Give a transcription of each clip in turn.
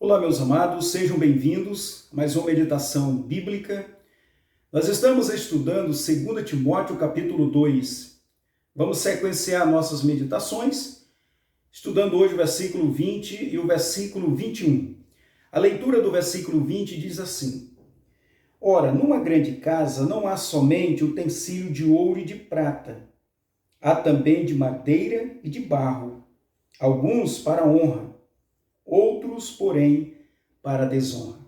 Olá, meus amados, sejam bem-vindos a mais uma meditação bíblica. Nós estamos estudando 2 Timóteo, capítulo 2. Vamos sequenciar nossas meditações, estudando hoje o versículo 20 e o versículo 21. A leitura do versículo 20 diz assim: Ora, numa grande casa não há somente utensílio de ouro e de prata, há também de madeira e de barro, alguns para honra, outros, porém, para a desonra.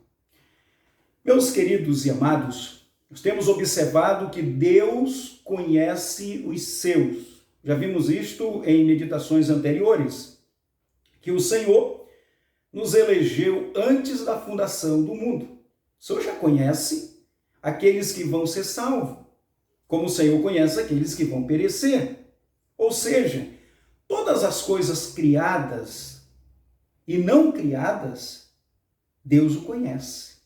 Meus queridos e amados, nós temos observado que Deus conhece os seus. Já vimos isto em meditações anteriores, que o Senhor nos elegeu antes da fundação do mundo. O Senhor já conhece aqueles que vão ser salvos, como o Senhor conhece aqueles que vão perecer. Ou seja, todas as coisas criadas e não criadas, Deus o conhece,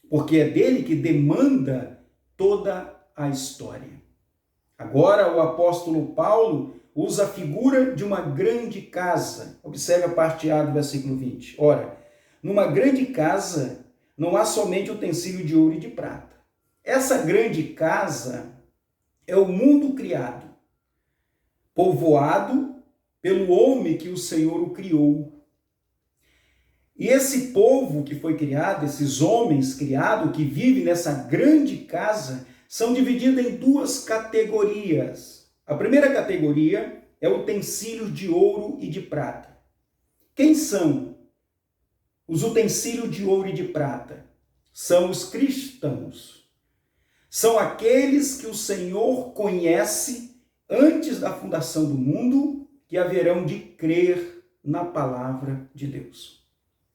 porque é dele que demanda toda a história. Agora, o apóstolo Paulo usa a figura de uma grande casa. Observe a parte A do versículo 20. Ora, numa grande casa não há somente utensílio de ouro e de prata. Essa grande casa é o mundo criado, povoado pelo homem que o Senhor o criou. E esse povo que foi criado, esses homens criados que vivem nessa grande casa, são divididos em duas categorias. A primeira categoria é utensílios de ouro e de prata. Quem são os utensílios de ouro e de prata? São os cristãos. São aqueles que o Senhor conhece antes da fundação do mundo, que haverão de crer na palavra de Deus.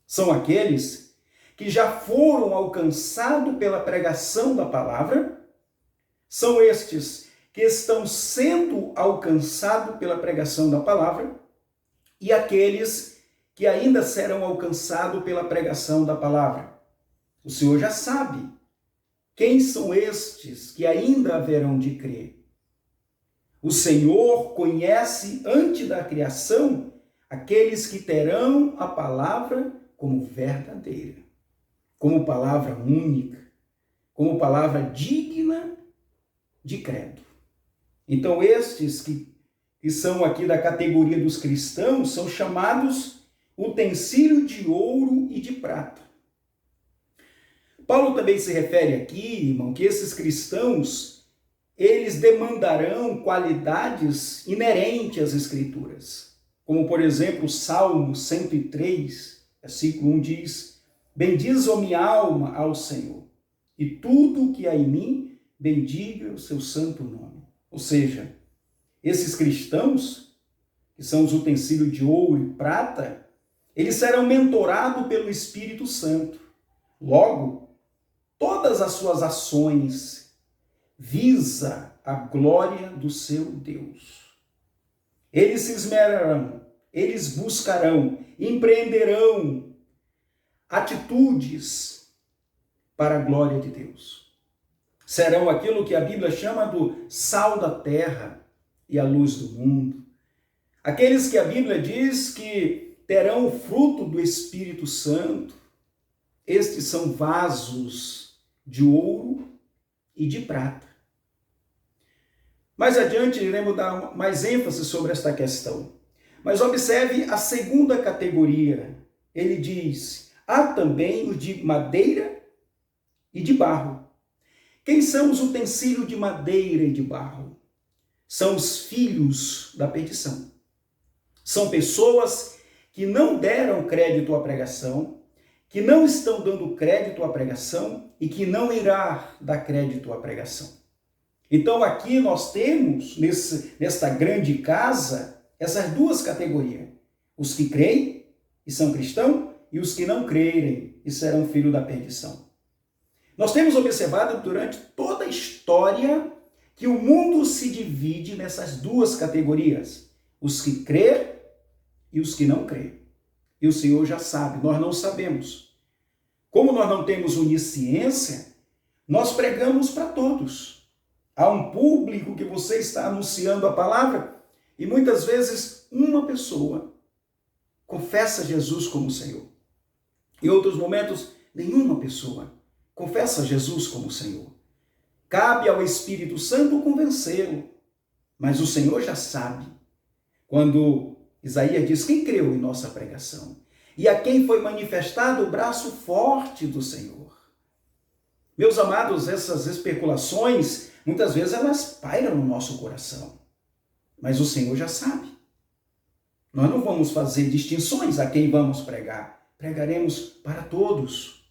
São aqueles que já foram alcançados pela pregação da palavra, são estes que estão sendo alcançados pela pregação da palavra e aqueles que ainda serão alcançados pela pregação da palavra. O Senhor já sabe quem são estes que ainda haverão de crer. O Senhor conhece antes da criação aqueles que terão a palavra como verdadeira, como palavra única, como palavra digna de credo. Então, estes que são aqui da categoria dos cristãos são chamados utensílio de ouro e de prata. Paulo também se refere aqui, irmão, que esses cristãos, eles demandarão qualidades inerentes às Escrituras, como, por exemplo, o Salmo 103, versículo 1 diz: Bendize, ó minha alma, ao Senhor, e tudo que há em mim, bendiga o seu santo nome. Ou seja, esses cristãos, que são os utensílios de ouro e prata, eles serão mentorados pelo Espírito Santo. Logo, todas as suas ações visam a glória do seu Deus. Eles se esmerarão, eles buscarão, empreenderão atitudes para a glória de Deus. Serão aquilo que a Bíblia chama do sal da terra e a luz do mundo. Aqueles que a Bíblia diz que terão o fruto do Espírito Santo. Estes são vasos de ouro e de prata. Mais adiante iremos dar mais ênfase sobre esta questão. Mas observe a segunda categoria. Ele diz: há também os de madeira e de barro. Quem são os utensílios de madeira e de barro? São os filhos da perdição. São pessoas que não deram crédito à pregação, que não estão dando crédito à pregação e que não irá dar crédito à pregação. Então aqui nós temos, nesta grande casa, essas duas categorias: os que creem e são cristãos e os que não crerem e serão filhos da perdição. Nós temos observado durante toda a história que o mundo se divide nessas duas categorias: os que crêem e os que não creem. E o Senhor já sabe, nós não sabemos. Como nós não temos onisciência, nós pregamos para todos. Há um público que você está anunciando a palavra e muitas vezes uma pessoa confessa Jesus como Senhor. Em outros momentos, nenhuma pessoa confessa Jesus como Senhor. Cabe ao Espírito Santo convencê-lo, mas o Senhor já sabe. Quando Isaías diz: quem creu em nossa pregação? E a quem foi manifestado o braço forte do Senhor? Meus amados, essas especulações, muitas vezes elas pairam no nosso coração, mas o Senhor já sabe. Nós não vamos fazer distinções a quem vamos pregar. Pregaremos para todos,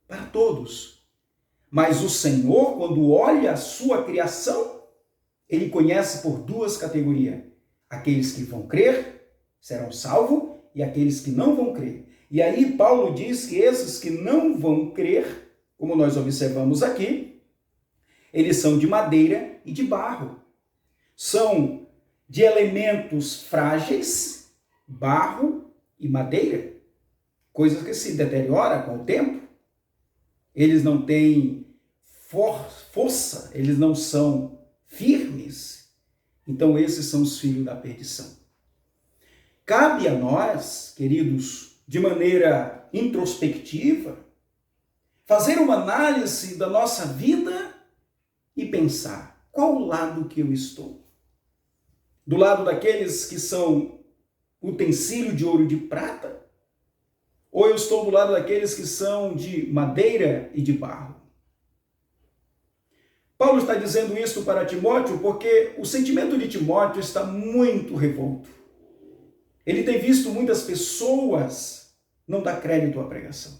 para todos. Mas o Senhor, quando olha a sua criação, ele conhece por duas categorias. Aqueles que vão crer serão salvos e aqueles que não vão crer. E aí Paulo diz que esses que não vão crer, como nós observamos aqui, eles são de madeira e de barro. São de elementos frágeis, barro e madeira, coisas que se deterioram com o tempo. Eles não têm força, eles não são firmes. Então esses são os filhos da perdição. Cabe a nós, queridos, de maneira introspectiva, fazer uma análise da nossa vida e pensar: qual o lado que eu estou? Do lado daqueles que são utensílio de ouro e de prata? Ou eu estou do lado daqueles que são de madeira e de barro? Paulo está dizendo isso para Timóteo porque o sentimento de Timóteo está muito revolto. Ele tem visto muitas pessoas não dar crédito à pregação.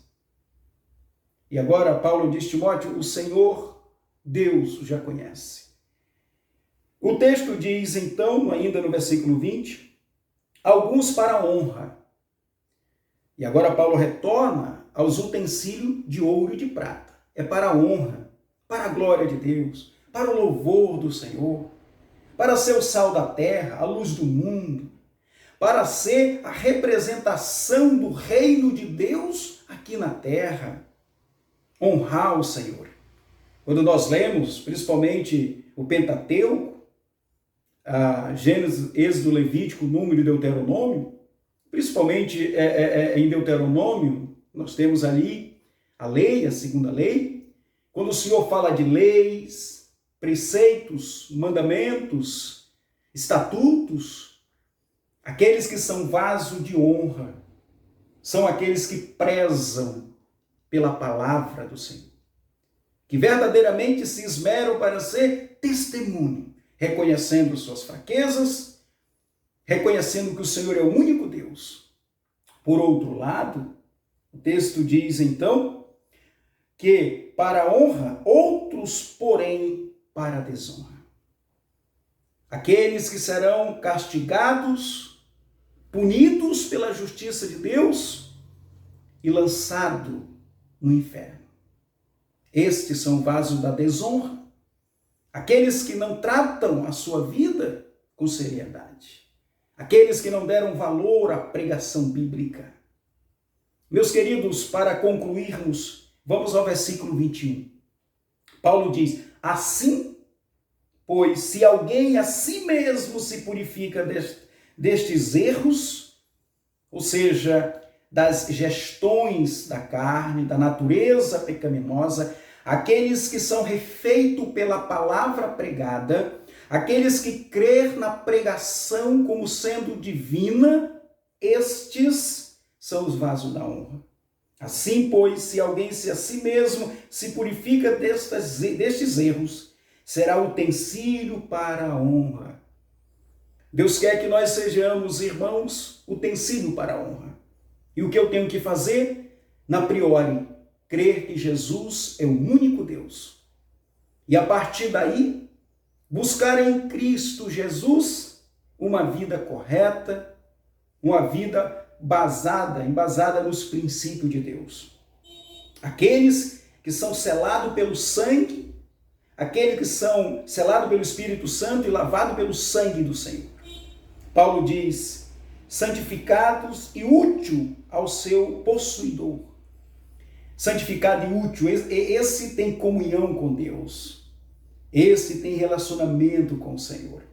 E agora Paulo diz: Timóteo, o Senhor Deus já conhece. O texto diz então, ainda no versículo 20, alguns para a honra. E agora Paulo retorna aos utensílios de ouro e de prata. É para a honra, para a glória de Deus, para o louvor do Senhor, para ser o sal da terra, a luz do mundo, para ser a representação do reino de Deus aqui na terra. Honrar o Senhor. Quando nós lemos, principalmente o Pentateuco, Gênesis, Êxodo, Levítico, Número e Deuteronômio, principalmente em Deuteronômio, nós temos ali a lei, a segunda lei. Quando o Senhor fala de leis, preceitos, mandamentos, estatutos, aqueles que são vaso de honra, são aqueles que prezam pela palavra do Senhor, que verdadeiramente se esmeram para ser testemunho, reconhecendo suas fraquezas, reconhecendo que o Senhor é o único Deus. Por outro lado, o texto diz então que para a honra, outros, porém, para a desonra. Aqueles que serão castigados, punidos pela justiça de Deus e lançados no inferno. Estes são vasos da desonra, aqueles que não tratam a sua vida com seriedade, aqueles que não deram valor à pregação bíblica. Meus queridos, para concluirmos, vamos ao versículo 21. Paulo diz: assim, pois, se alguém a si mesmo se purifica destes erros, ou seja, das gestões da carne, da natureza pecaminosa, aqueles que são refeitos pela palavra pregada, aqueles que crêem na pregação como sendo divina, estes são os vasos da honra. Assim, pois, se alguém a si mesmo se purifica destes erros, será utensílio para a honra. Deus quer que nós sejamos, irmãos, utensílio para a honra. E o que eu tenho que fazer? Na priori, crer que Jesus é o único Deus. E a partir daí, buscar em Cristo Jesus uma vida correta, uma vida embasada nos princípios de Deus. Aqueles que são selados pelo sangue, aqueles que são selados pelo Espírito Santo e lavados pelo sangue do Senhor. Paulo diz: santificados e útil ao seu possuidor. Santificado e útil, esse tem comunhão com Deus. Esse tem relacionamento com o Senhor.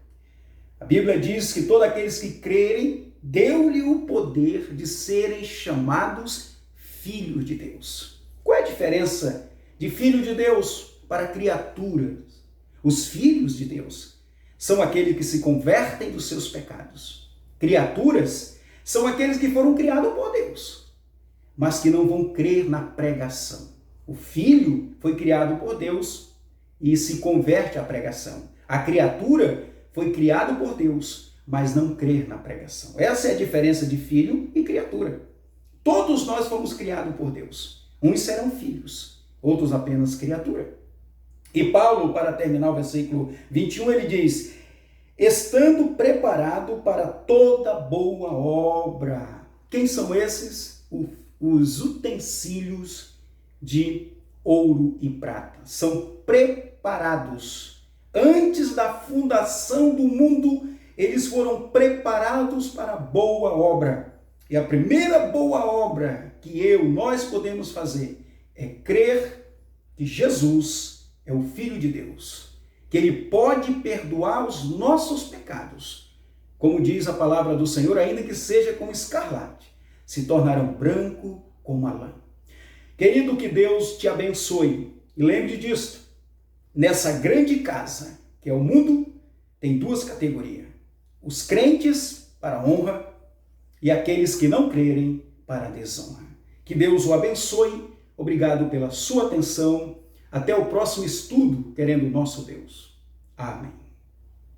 A Bíblia diz que todos aqueles que crerem, deu-lhe o poder de serem chamados filhos de Deus. Qual é a diferença de filho de Deus para criaturas? Os filhos de Deus são aqueles que se convertem dos seus pecados. Criaturas são aqueles que foram criados por Deus, mas que não vão crer na pregação. O filho foi criado por Deus e se converte à pregação. A criatura foi criada por Deus, mas não crer na pregação. Essa é a diferença de filho e criatura. Todos nós fomos criados por Deus. Uns serão filhos, outros apenas criatura. E Paulo, para terminar o versículo 21, ele diz: estando preparado para toda boa obra. Quem são esses? Os utensílios de ouro e prata. São preparados. Antes da fundação do mundo, eles foram preparados para a boa obra. E a primeira boa obra que nós podemos fazer é crer que Jesus é o Filho de Deus, que Ele pode perdoar os nossos pecados. Como diz a palavra do Senhor, ainda que seja como escarlate, se tornarão branco como a lã. Querido, que Deus te abençoe. E lembre disto, nessa grande casa, que é o mundo, tem duas categorias. Os crentes para a honra e aqueles que não crerem para a desonra. Que Deus o abençoe. Obrigado pela sua atenção. Até o próximo estudo, querendo o nosso Deus. Amém.